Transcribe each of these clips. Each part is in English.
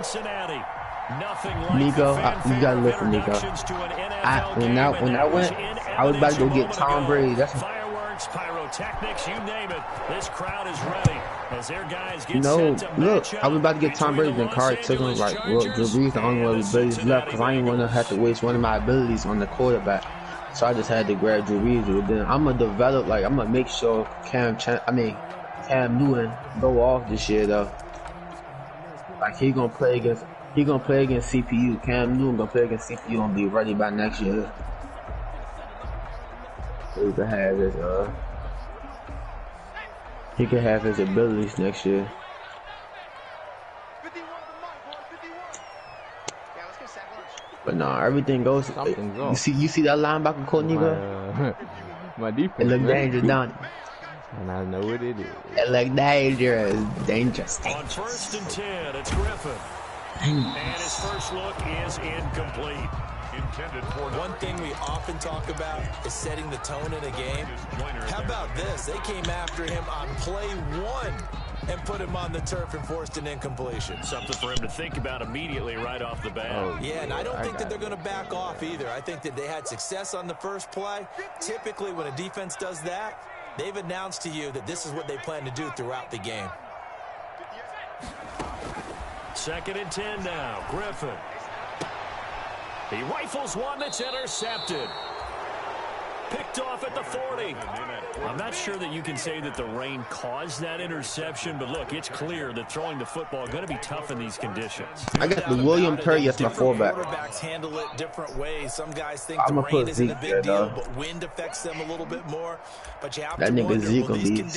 Cincinnati. Nothing like Nico, the you gotta look for Nico. When I went, I was about to go get Tom Brady. That's fireworks, pyrotechnics, you name it. This crowd is ready as their guys get look. set to I was about to get Tom Brady, and Carr took him. Like, well, Drew Brees the only one with abilities left because I didn't want to have to waste one of my abilities on the quarterback. So I just had to grab Drew Brees. But then I'm gonna develop, like, I'm gonna make sure Cam Newton go off this year though. Like he gonna play against CPU. Cam Newton gonna play against CPU and be ready by next year. So he can have his abilities next year. But nah, everything goes. You see that linebacker called Nico? My defense. It look dangerous, don't it? And I know what it is. It look dangerous. Dangerous. On 1st and 10, it's Griffin. And his first look is incomplete. One thing we often talk about is setting the tone in a game. How about this? They came after him on play 1 and put him on the turf and forced an incompletion. Something for him to think about immediately right off the bat. Oh, yeah, and I don't think that they're going to back off either. I think that they had success on the first play. Typically, when a defense does that, they've announced to you that this is what they plan to do throughout the game. 2nd and 10 now. Griffin. He rifles one that's intercepted. Picked off at the 40. I'm not sure that you can say that the rain caused that interception, but look, it's clear that throwing the football is going to be tough in these conditions. I got the William Curry as my fullback. Quarterbacks handle it different ways. Some guys think the rain isn't a big deal, but wind affects them a little bit more. But you have that to nigga Zeke gonna be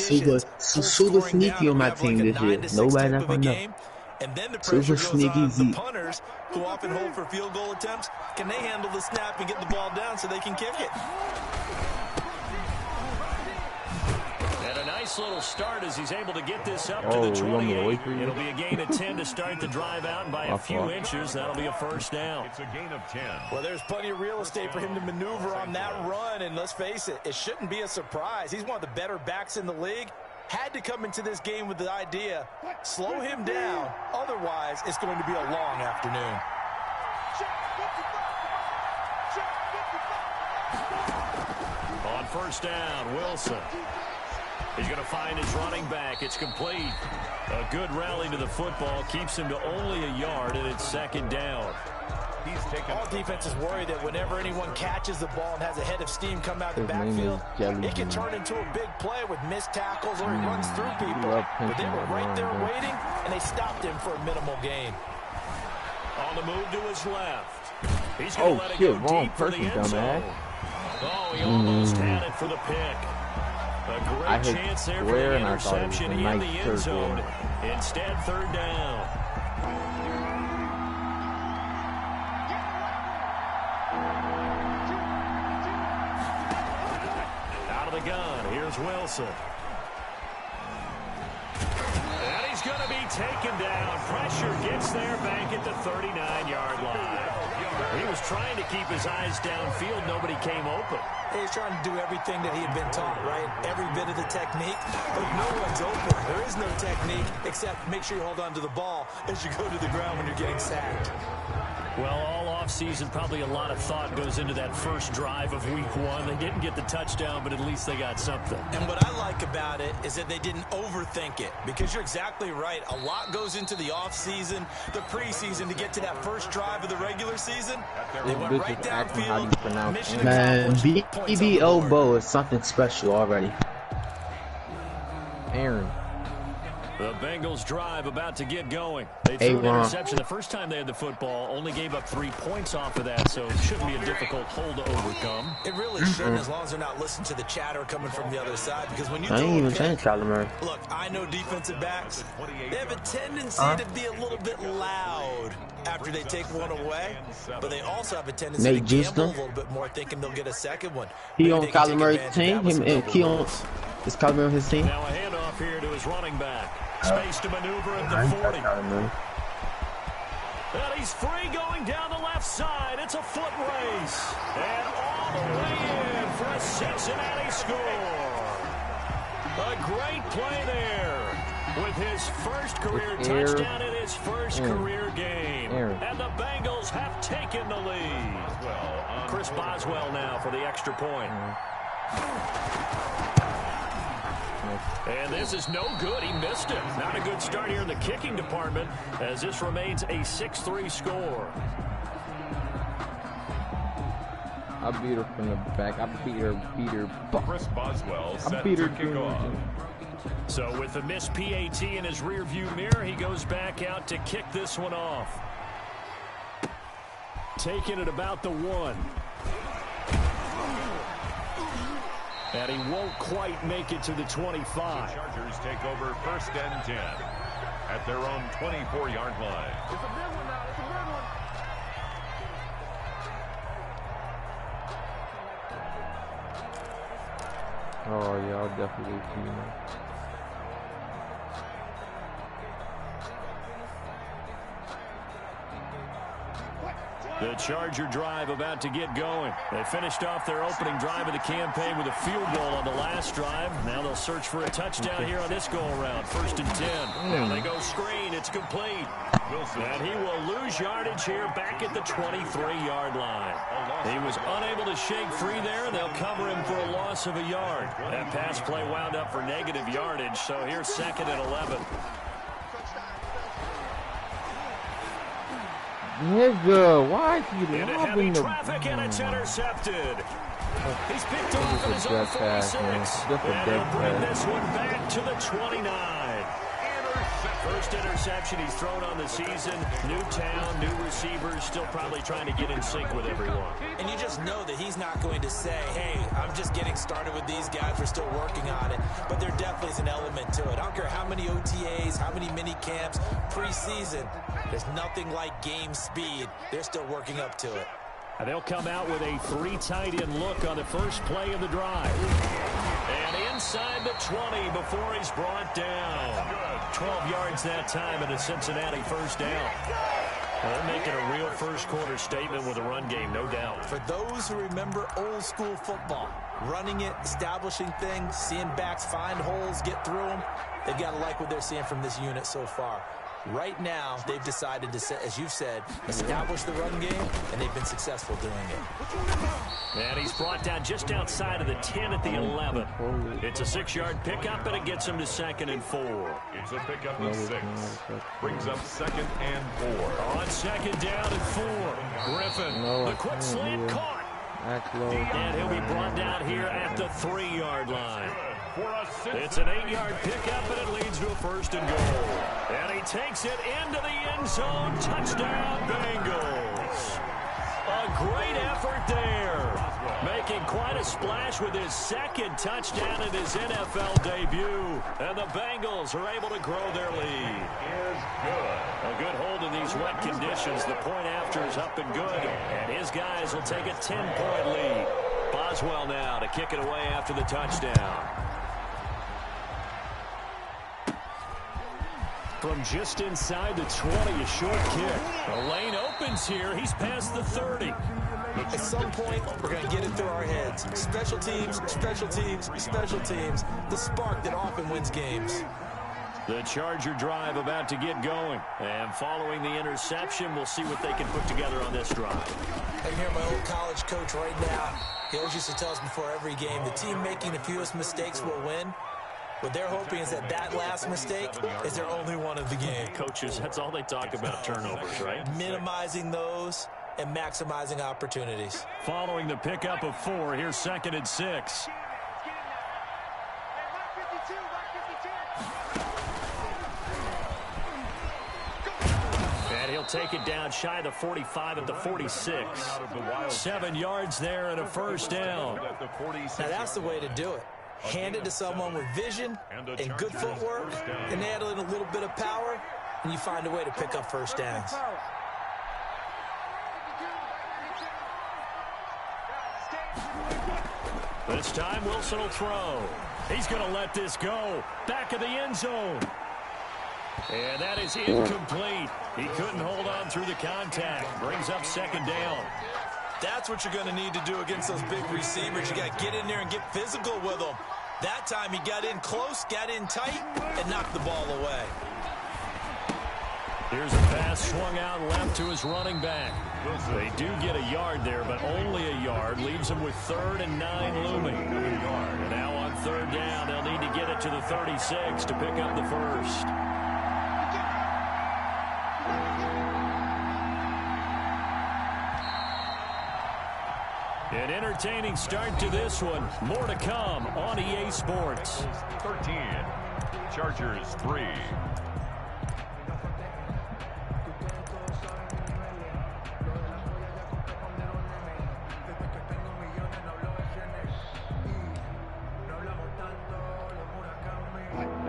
super sneaky on my team this year. Nobody not gonna know. And then the pressure goes on the punters, who often hold for field goal attempts. Can they handle the snap and get the ball down so they can kick it? And a nice little start as he's able to get this up to the 28. It'll be a gain of 10 to start the drive out, and by a few inches, that'll be a first down. It's a gain of 10. Well, there's plenty of real estate for him to maneuver on that run, and let's face it, it shouldn't be a surprise. He's one of the better backs in the league. Had to come into this game with the idea, slow him down, otherwise it's going to be a long afternoon. On 1st down, Wilson. He's going to find his running back. It's complete. A good rally to the football keeps him to only a yard, and it's 2nd down. All defenses worry that whenever anyone catches the ball and has a head of steam come out of the backfield, it can turn into a big play with missed tackles or he runs through people. But they were right there waiting, and they stopped him for a minimal gain. On the move to his left. He's going to let it go deep for the end zone. Oh, he almost had it for the pick. A great chance there for the interception in the end zone. Instead, 3rd down. Gun. Here's Wilson. And he's going to be taken down. Pressure gets there back at the 39-yard line. He was trying to keep his eyes downfield. Nobody came open. He's trying to do everything that he had been taught, right? Every bit of the technique. But no one's open. There is no technique except make sure you hold on to the ball as you go to the ground when you're getting sacked. Well, all offseason, probably a lot of thought goes into that first drive of week 1. They didn't get the touchdown, but at least they got something. And what I like about it is that they didn't overthink it, because you're exactly right. A lot goes into the offseason, the preseason, to get to that first drive of the regular season. They went right downfield. Man, BB elbow is something special already. Aaron. The Bengals drive about to get going. They threw an interception the first time they had the football, only gave up 3 points off of that, so it shouldn't be a difficult hole to overcome. It really shouldn't, as long as they're not listening to the chatter coming from the other side, because when you I ain't even saying Kyler Murray. Look, I know defensive backs, they have a tendency to be a little bit loud after they take one away, but they also have a tendency to gamble a little bit more, thinking they'll get a second one. He on Kyler Murray's team? Is Kyler Murray on his team? Now a handoff here to his running back. Space to maneuver at the 40. And he's free going down the left side. It's a foot race. And all the way in for a Cincinnati score. A great play there with his first career touchdown in his first career game. And the Bengals have taken the lead. Chris Boswell now for the extra point. And this is no good. He missed it. Not a good start here in the kicking department as this remains a 6-3 score. I beat her from the back. I beat her. Chris Boswell I beat her. Kick off. So with the missed PAT in his rearview mirror, he goes back out to kick this one off. Taking it about the 1. And he won't quite make it to the 25. The Chargers take over 1st and 10 at their own 24-yard line. It's a big one now. It's a big one. Oh, y'all definitely see. The Charger drive about to get going. They finished off their opening drive of the campaign with a field goal on the last drive. Now they'll search for a touchdown here on this go-around. 1st and 10. Now they go screen. It's complete. And he will lose yardage here back at the 23-yard line. He was unable to shake free there, and they'll cover him for a loss of a yard. That pass play wound up for negative yardage, so here's 2nd and 11. Nigga, why is he Into lobbing heavy the traffic, and it's intercepted. He's picked off at his own 46. And he'll bring this one back to the 29. First interception he's thrown on the season. New town, new receivers, still probably trying to get in sync with everyone. And you just know that he's not going to say, hey, I'm just getting started with these guys. We're still working on it. But there definitely is an element to it. I don't care how many OTAs, how many mini camps, preseason. There's nothing like game speed. They're still working up to it. And they'll come out with a 3 tight end look on the first play of the drive. And inside the 20 before he's brought down. 12 yards that time and a Cincinnati 1st down. They're making a real first-quarter statement with a run game, no doubt. For those who remember old-school football, running it, establishing things, seeing backs find holes, get through them, they've got to like what they're seeing from this unit so far. Right now, they've decided to, as you've said, establish the run game, and they've been successful doing it. And he's brought down just outside of the 10 at the 11. It's a 6-yard pickup, and it gets him to 2nd and 4. It's a pickup of 6. Brings up 2nd and 4. On 2nd down and 4. Griffin, the quick slant caught. And he'll be brought down here at the 3-yard line. It's an 8-yard pickup, and it leads to a 1st and goal. And he takes it into the end zone. Touchdown, Bengals. A great effort there. Making quite a splash with his 2nd touchdown in his NFL debut. And the Bengals are able to grow their lead. A good hold in these wet conditions. The point after is up and good. And his guys will take a 10-point lead. Boswell now to kick it away after the touchdown. From just inside the 20, a short kick. The lane opens here. He's past the 30. At some point, we're going to get it through our heads. Special teams, special teams, special teams. The spark that often wins games. The Charger drive about to get going. And following the interception, we'll see what they can put together on this drive. I'm here, my old college coach right now. He always used to tell us before every game, the team making the fewest mistakes will win. What they're hoping is that last mistake is their only one of the game. Coaches, that's all they talk about, turnovers, right? Minimizing those and maximizing opportunities. Following the pickup of 4, here's 2nd and 6. And he'll take it down shy of the 45 at the 46. 7 yards there and a 1st down. Now that's the way to do it. Hand it to someone with vision and good footwork, and add in a little bit of power, and you find a way to pick up 1st downs. This time Wilson will throw. He's going to let this go. Back of the end zone. And that is incomplete. He couldn't hold on through the contact. Brings up 2nd down. That's what you're going to need to do against those big receivers. You got to get in there and get physical with them. That time he got in close, got in tight, and knocked the ball away. Here's a pass swung out left to his running back. They do get a yard there, but only a yard. Leaves them with 3rd and 9 looming. And now on 3rd down, they'll need to get it to the 36 to pick up the first. An entertaining start to this one. More to come on EA Sports. 13. Chargers 3.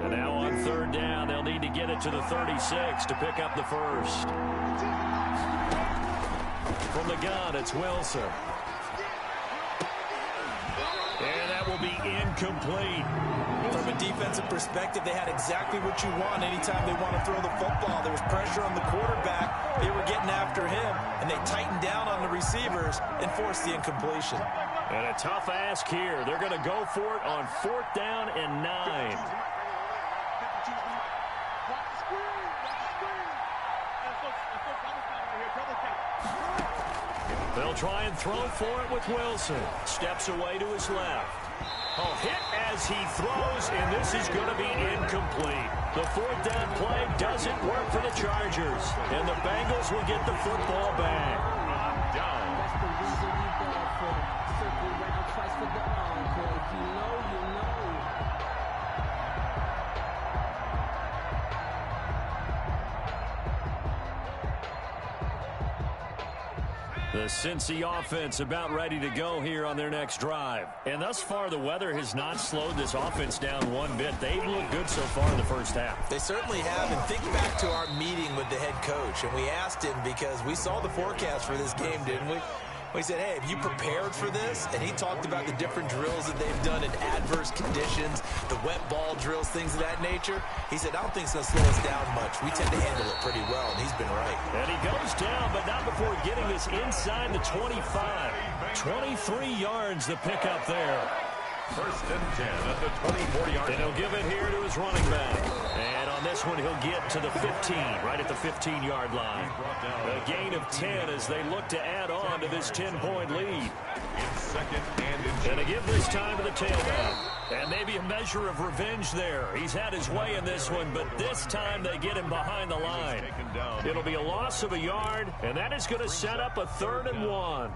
And now on 3rd down, they'll need to get it to the 36 to pick up the first. From the gun, it's Wilson. And that will be incomplete. From a defensive perspective, they had exactly what you want anytime they want to throw the football. There was pressure on the quarterback. They were getting after him, and they tightened down on the receivers and forced the incompletion. And a tough ask here. They're going to go for it on 4th down and 9. They'll try and throw for it with Wilson. Steps away to his left. Oh, hit as he throws, and this is going to be incomplete. The 4th down play doesn't work for the Chargers, and the Bengals will get the football back. Down. The Cincy offense about ready to go here on their next drive. And thus far, the weather has not slowed this offense down one bit. They've looked good so far in the first half. They certainly have. And think back to our meeting with the head coach. And we asked him because we saw the forecast for this game, didn't we? We said, hey, have you prepared for this? And he talked about the different drills that they've done in adverse conditions, the wet ball drills, things of that nature. He said, I don't think it's going to slow us down much. We tend to handle it pretty well, and he's been right. And he goes down, but not before getting this inside the 25. 23 yards the pickup there. 1st and 10 at the 24-yard line. And he'll give it here to his running back. And on this one, he'll get to the 15, right at the 15-yard line. A gain of 10 as they look to add on to this 10-point lead. It's 2nd and And they give this time to the tailback. And maybe a measure of revenge there. He's had his way in this one, but this time they get him behind the line. It'll be a loss of a yard, and that is going to set up a 3rd and 1.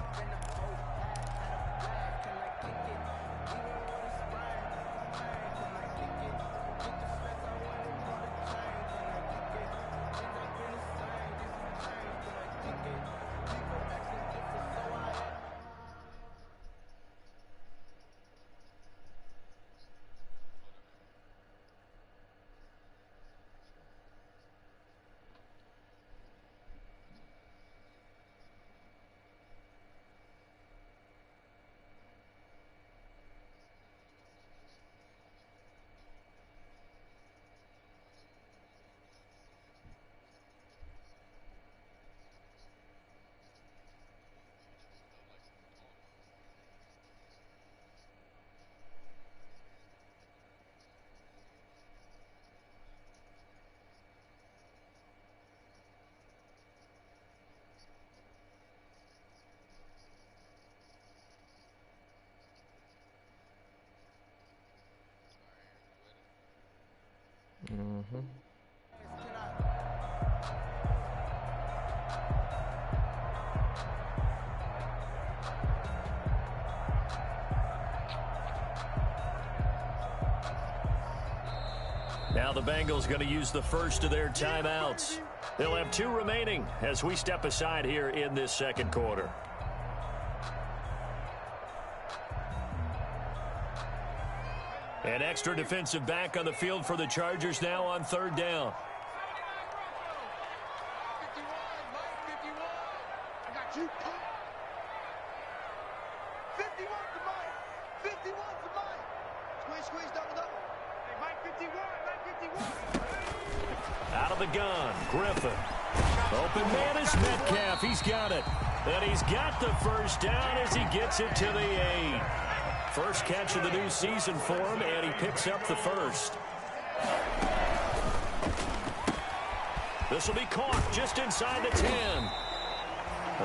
Now the Bengals going to use the first of their timeouts. They'll have 2 remaining as we step aside here in this 2nd quarter. An extra defensive back on the field for the Chargers now on 3rd down. Out of the gun, Griffin. Open man is Metcalf. He's got it. And he's got the first down as he gets it to the 8. First catch of the new season for him, and he picks up the first. This will be caught just inside the 10.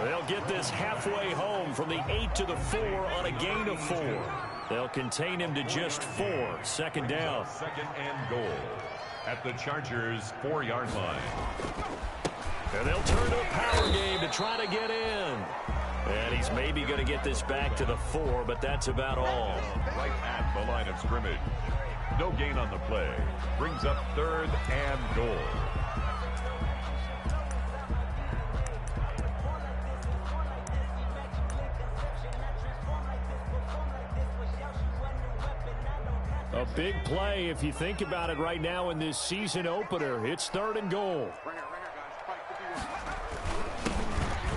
They'll get this halfway home from the 8 to the 4 on a gain of 4. They'll contain him to just 4. Second down. Second and goal at the Chargers' 4-yard line. And they'll turn to a power game to try to get in. And he's maybe going to get this back to the 4, but that's about all. Right at the line of scrimmage. No gain on the play. Brings up 3rd and goal. A big play if you think about it right now in this season opener. It's 3rd and goal.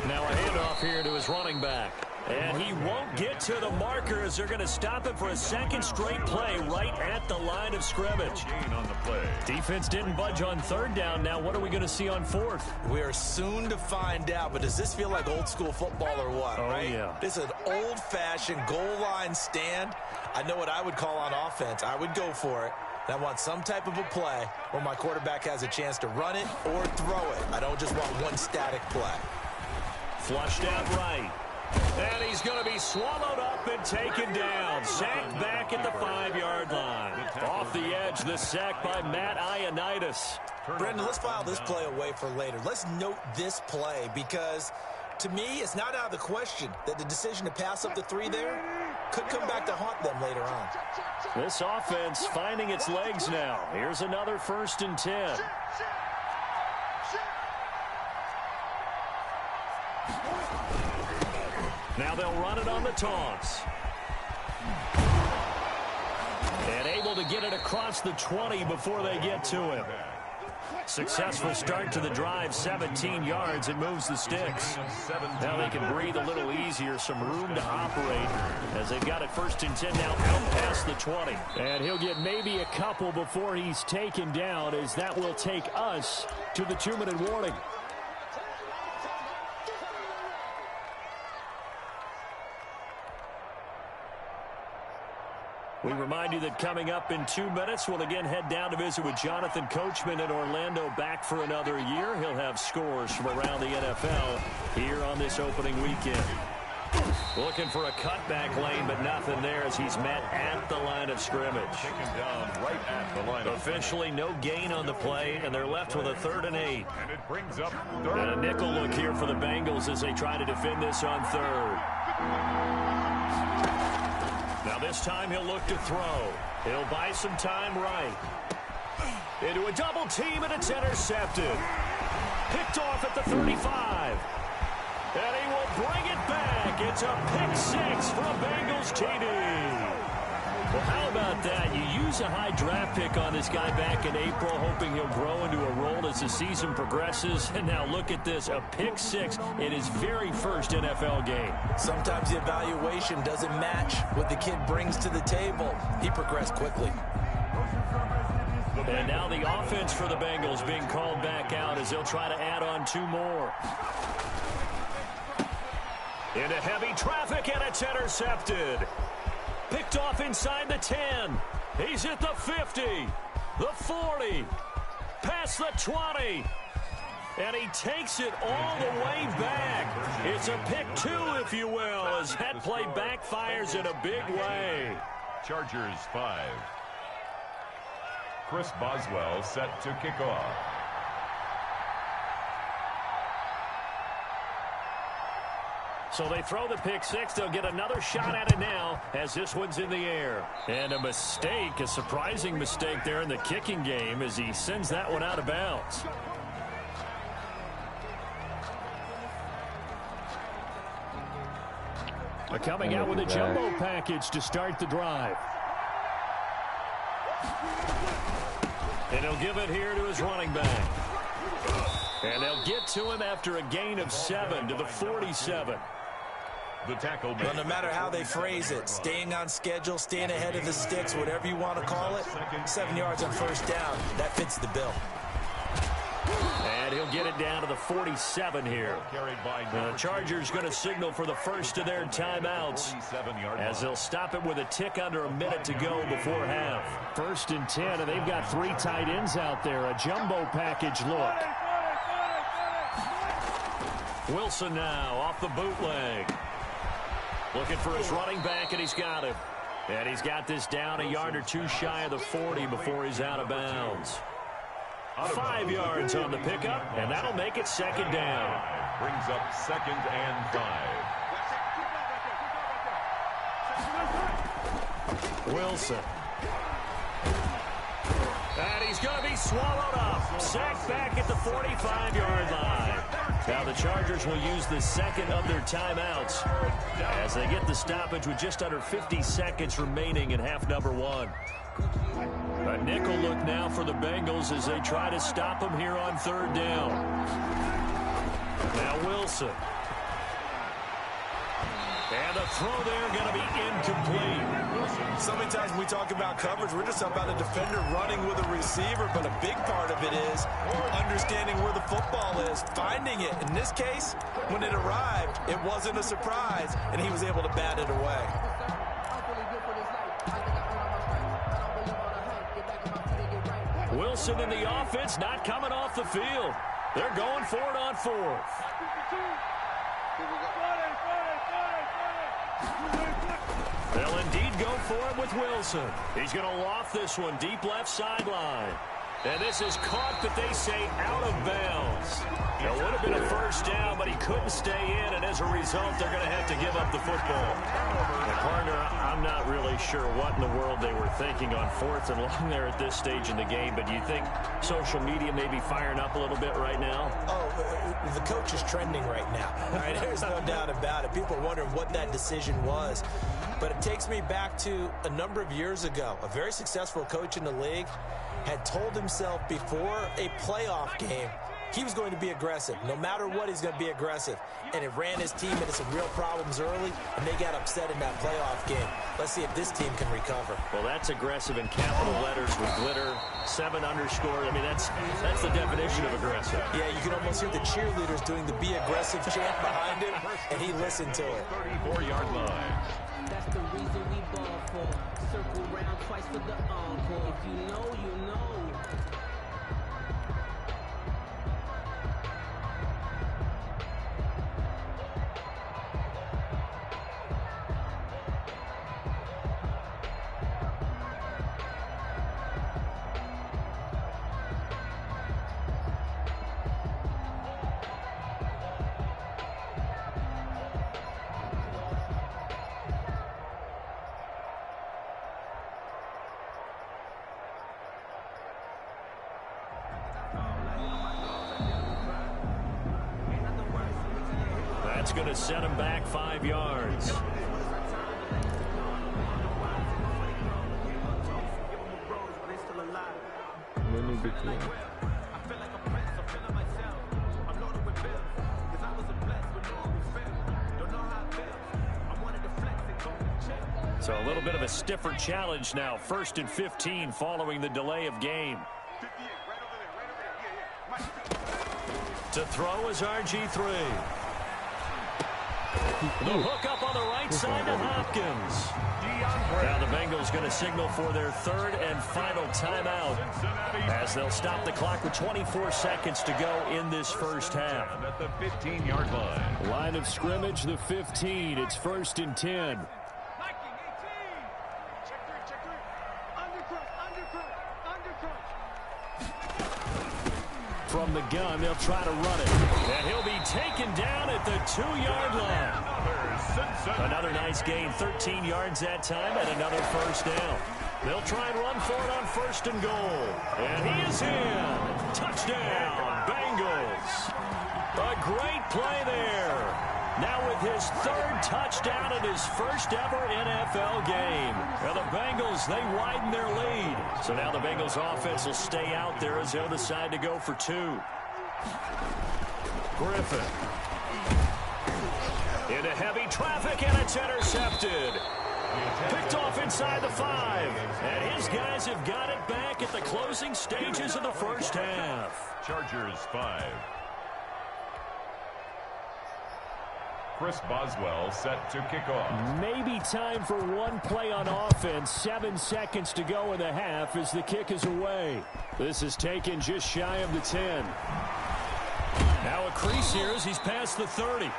Now a handoff here to his running back. And he won't get to the marker as they're going to stop him for a second straight play right at the line of scrimmage. Gain on the play. Defense didn't budge on 3rd down. Now what are we going to see on 4th? We are soon to find out, but does this feel like old school football or what? Oh, right? yeah. This is an old-fashioned goal line stand. I know what I would call on offense. I would go for it. And I want some type of a play where my quarterback has a chance to run it or throw it. I don't just want one static play. Flushed out right. And he's going to be swallowed up and taken down. Sacked back at the 5-yard line. Off the edge, the sack by Matt Ioannidis. Brendan, let's file this play away for later. Let's note this play because, to me, it's not out of the question that the decision to pass up the 3 there could come back to haunt them later on. This offense finding its legs now. Here's another 1st and 10. Now they'll run it on the toss. And able to get it across the 20 before they get to him. Successful start to the drive, 17 yards, and moves the sticks. Now they can breathe a little easier, some room to operate as they've got it 1st and 10 now out past the 20. And he'll get maybe a couple before he's taken down, as that will take us to the 2-minute warning. We remind you that coming up in 2 minutes, we'll again head down to visit with Jonathan Coachman in Orlando, back for another year. He'll have scores from around the NFL here on this opening weekend. Looking for a cutback lane, but nothing there as he's met at the line of scrimmage. Taken down right at the line. Officially no gain on the play, and they're left with a 3rd and 8. And it brings up 3rd. And a nickel look here for the Bengals as they try to defend this on 3rd. Now this time he'll look to throw. He'll buy some time right. Into a double team, and it's intercepted. Picked off at the 35. And he will bring it back. It's a pick 6 for a Bengals TD. Well, how about that? You use a high draft pick on this guy back in April, hoping he'll grow into a role as the season progresses. And now look at this, a pick 6 in his very first NFL game. Sometimes the evaluation doesn't match what the kid brings to the table. He progressed quickly. And now the offense for the Bengals being called back out as they'll try to add on 2 more. Into heavy traffic, and it's intercepted. Picked off inside the 10. He's at the 50, the 40, past the 20. And he takes it all the way back. It's a pick 2, if you will, as that play backfires in a big way. Chargers 5. Chris Boswell set to kick off. So they throw the pick 6. They'll get another shot at it now as this one's in the air. And a mistake, a surprising mistake there in the kicking game as he sends that one out of bounds. Coming out with a jumbo package to start the drive. And he'll give it here to his running back. And they'll get to him after a gain of 7 to the 47. The tackle. Well, no matter how they phrase it, staying on schedule, staying ahead of the sticks, whatever you want to call it, 7 yards on 1st down, that fits the bill. And he'll get it down to the 47 here. The Chargers going to signal for the first of their timeouts as they'll stop it with a tick under a minute to go before half. 1st and 10, and they've got 3 tight ends out there. A jumbo package look. Wilson now off the bootleg. Looking for his running back, and he's got him. And he's got this down a yard or two shy of the 40 before he's out of bounds. 5 yards on the pickup, and that'll make it second down. Brings up 2nd and 5. Wilson. And he's going to be swallowed up. Sacked back at the 45-yard line. Now the Chargers will use the second of their timeouts as they get the stoppage with just under 50 seconds remaining in half number 1. A nickel look now for the Bengals as they try to stop him here on 3rd down. Now Wilson. And the throw there going to be incomplete. So many times when we talk about coverage, we're just talking about a defender running with a receiver, but a big part of it is understanding where the football is, finding it. In this case, when it arrived, it wasn't a surprise, and he was able to bat it away. Wilson and the offense not coming off the field. They're going for it on 4th. They'll indeed go for it with Wilson. He's going to loft this one deep left sideline. And this is caught, but they say out of bounds. It would have been a first down, but he couldn't stay in, and as a result, they're going to have to give up the football. And partner, I'm not really sure what in the world they were thinking on 4th and long there at this stage in the game, but do you think social media may be firing up a little bit right now? Oh, the coach is trending right now. All right, there's no doubt about it. People are wondering what that decision was. But it takes me back to a number of years ago. A very successful coach in the league had told himself before a playoff game he was going to be aggressive. No matter what, he's going to be aggressive. And it ran his team into some real problems early, and they got upset in that playoff game. Let's see if this team can recover. Well, that's aggressive in capital letters with glitter, 7 underscore. I mean, that's the definition of aggressive. Yeah, you can almost hear the cheerleaders doing the be aggressive chant behind him, and he listened to it. 34-yard line. That's the reason we ball for. Circle round twice for the encore. If you know, you know. That's going to set him back 5 yards. So a little bit of a stiffer challenge now. 1st and 15 following the delay of game. To throw is RG3. The hook up on the right side to Hopkins. Now the Bengals going to signal for their 3rd and final timeout as they'll stop the clock with 24 seconds to go in this first half. At the 15-yard line. Line of scrimmage, the 15. It's 1st and 10. From the gun, they'll try to run it. And he'll be taken down at the 2-yard line. Another nice gain, 13 yards that time, and another first down. They'll try and run for it on 1st and goal. And he is in. Touchdown, Bengals. A great play there. Now with his 3rd touchdown in his first ever NFL game. Well, the Bengals, they widen their lead. So now the Bengals offense will stay out there as they'll decide to go for 2. Griffin. Into heavy traffic, and it's intercepted. Picked off inside the 5. And his guys have got it back at the closing stages of the first half. Chargers 5. Chris Boswell set to kick off. Maybe time for one play on offense. 7 seconds to go in the half as the kick is away. This is taken just shy of the 10. Now a crease here as he's past the 30.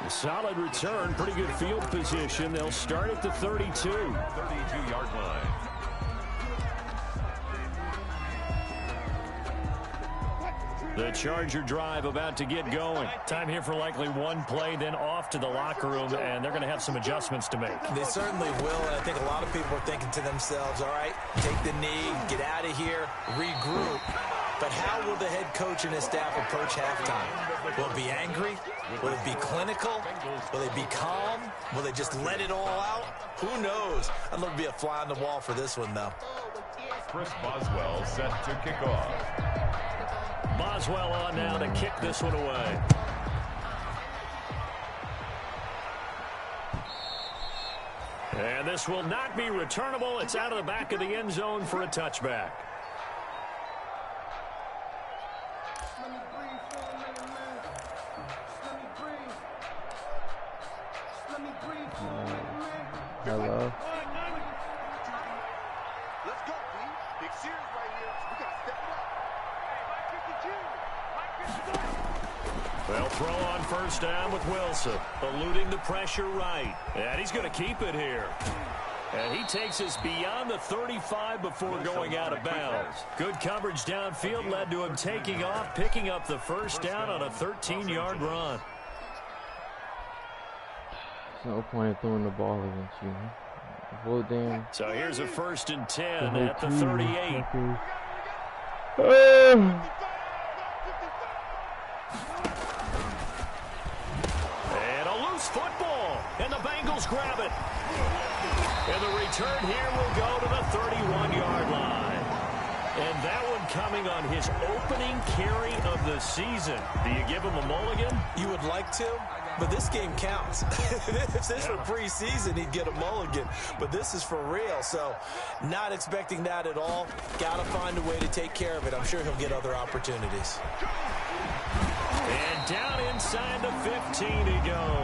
A solid return, pretty good field position. They'll start at the 32. 32-yard line. The Charger drive about to get going. Time here for likely one play, then off to the locker room, and they're going to have some adjustments to make. They certainly will, and I think a lot of people are thinking to themselves, all right, take the knee, get out of here, regroup. But how will the head coach and his staff approach halftime? Will it be angry? Will it be clinical? Will they be calm? Will they just let it all out? Who knows? I'd love to be a fly on the wall for this one, though. Chris Boswell set to kick off. Boswell on now to kick this one away. And this will not be returnable. It's out of the back of the end zone for a touchback. Hello. Let's go, B. Big series right here. We got to step it up. Hey, Mike 52. They'll throw on first down with Wilson, eluding the pressure right. And he's going to keep it here. And he takes us beyond the 35 before going out of bounds. Good coverage downfield led to him taking off, picking up the first down on a 13-yard run. No point in throwing the ball against you. Whole damn. So here's a 1st and 10 at the 38. And a loose football. And the Bengals grab it. And the return here will go to the 31-yard line. And that one coming on his opening carry of the season. Do you give him a mulligan? You would like to, but this game counts. If this were preseason, he'd get a mulligan. But this is for real, so not expecting that at all. Got to find a way to take care of it. I'm sure he'll get other opportunities. And down inside the 15 he goes.